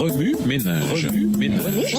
Remue ménage. Remue ménage.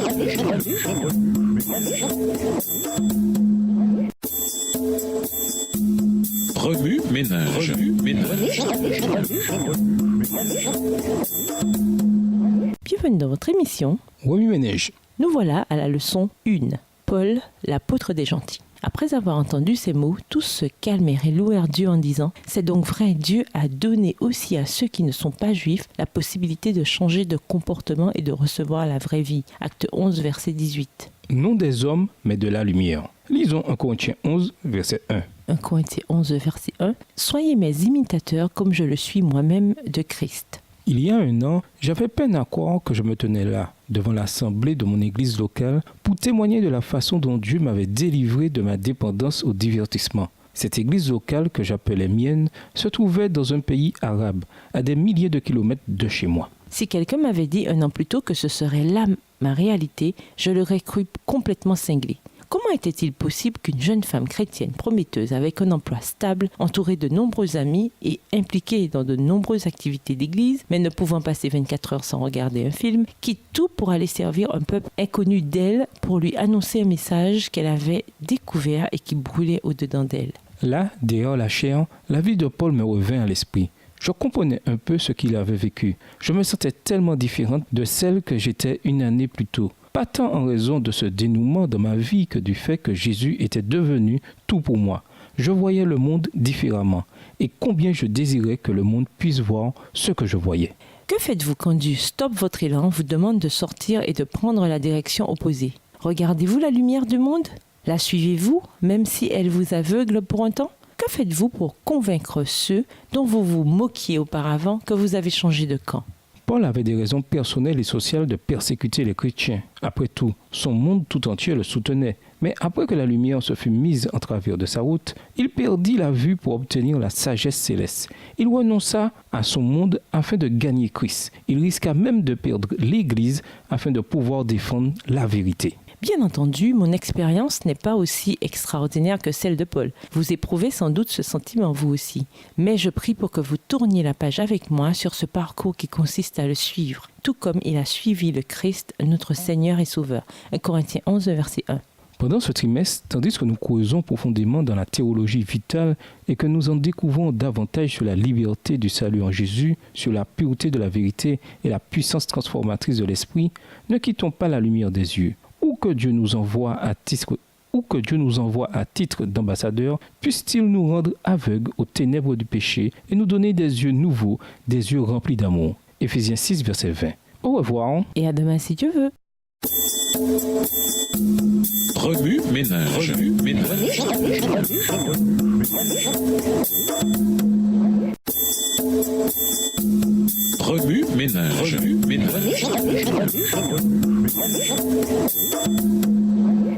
Bienvenue dans votre émission Remue ménage. Nous voilà à la leçon 1. Paul, l'apôtre des gentils. Après avoir entendu ces mots, tous se calmèrent et louèrent Dieu en disant « C'est donc vrai, Dieu a donné aussi à ceux qui ne sont pas juifs la possibilité de changer de comportement et de recevoir la vraie vie. » Acte 11, verset 18. Non des hommes, mais de la lumière. Lisons 1 Corinthiens 11, verset 1. 1 Corinthiens 11, verset 1. « Soyez mes imitateurs comme je le suis moi-même de Christ. » Il y a un an, j'avais peine à croire que je me tenais là, devant l'assemblée de mon église locale, pour témoigner de la façon dont Dieu m'avait délivré de ma dépendance au divertissement. Cette église locale que j'appelais mienne se trouvait dans un pays arabe, à des milliers de kilomètres de chez moi. Si quelqu'un m'avait dit un an plus tôt que ce serait là ma réalité, je l'aurais cru complètement cinglé. Comment était-il possible qu'une jeune femme chrétienne prometteuse avec un emploi stable, entourée de nombreux amis et impliquée dans de nombreuses activités d'église, mais ne pouvant passer 24 heures sans regarder un film, quitte tout pour aller servir un peuple inconnu d'elle pour lui annoncer un message qu'elle avait découvert et qui brûlait au-dedans d'elle? Là, derrière la chair, la vie de Paul me revint à l'esprit. Je comprenais un peu ce qu'il avait vécu. Je me sentais tellement différente de celle que j'étais une année plus tôt. Pas tant en raison de ce dénouement dans ma vie que du fait que Jésus était devenu tout pour moi. Je voyais le monde différemment et combien je désirais que le monde puisse voir ce que je voyais. Que faites-vous quand Dieu stoppe votre élan, vous demande de sortir et de prendre la direction opposée? Regardez-vous la lumière du monde? La suivez-vous, même si elle vous aveugle pour un temps? Que faites-vous pour convaincre ceux dont vous vous moquiez auparavant que vous avez changé de camp? Paul avait des raisons personnelles et sociales de persécuter les chrétiens. Après tout, son monde tout entier le soutenait. Mais après que la lumière se fut mise en travers de sa route, il perdit la vue pour obtenir la sagesse céleste. Il renonça à son monde afin de gagner Christ. Il risqua même de perdre l'Église afin de pouvoir défendre la vérité. Bien entendu, mon expérience n'est pas aussi extraordinaire que celle de Paul. Vous éprouvez sans doute ce sentiment vous aussi. Mais je prie pour que vous tourniez la page avec moi sur ce parcours qui consiste à le suivre, tout comme il a suivi le Christ, notre Seigneur et Sauveur. 1 Corinthiens 11, verset 1. Pendant ce trimestre, tandis que nous creusons profondément dans la théologie vitale et que nous en découvrons davantage sur la liberté du salut en Jésus, sur la pureté de la vérité et la puissance transformatrice de l'esprit, ne quittons pas la lumière des yeux. Où que Dieu nous envoie à titre d'ambassadeur, puisse-t-il nous rendre aveugles aux ténèbres du péché et nous donner des yeux nouveaux, des yeux remplis d'amour. Éphésiens 6, verset 20. Au revoir. Et à demain si Dieu veut. Remue ménage. Remue ménage.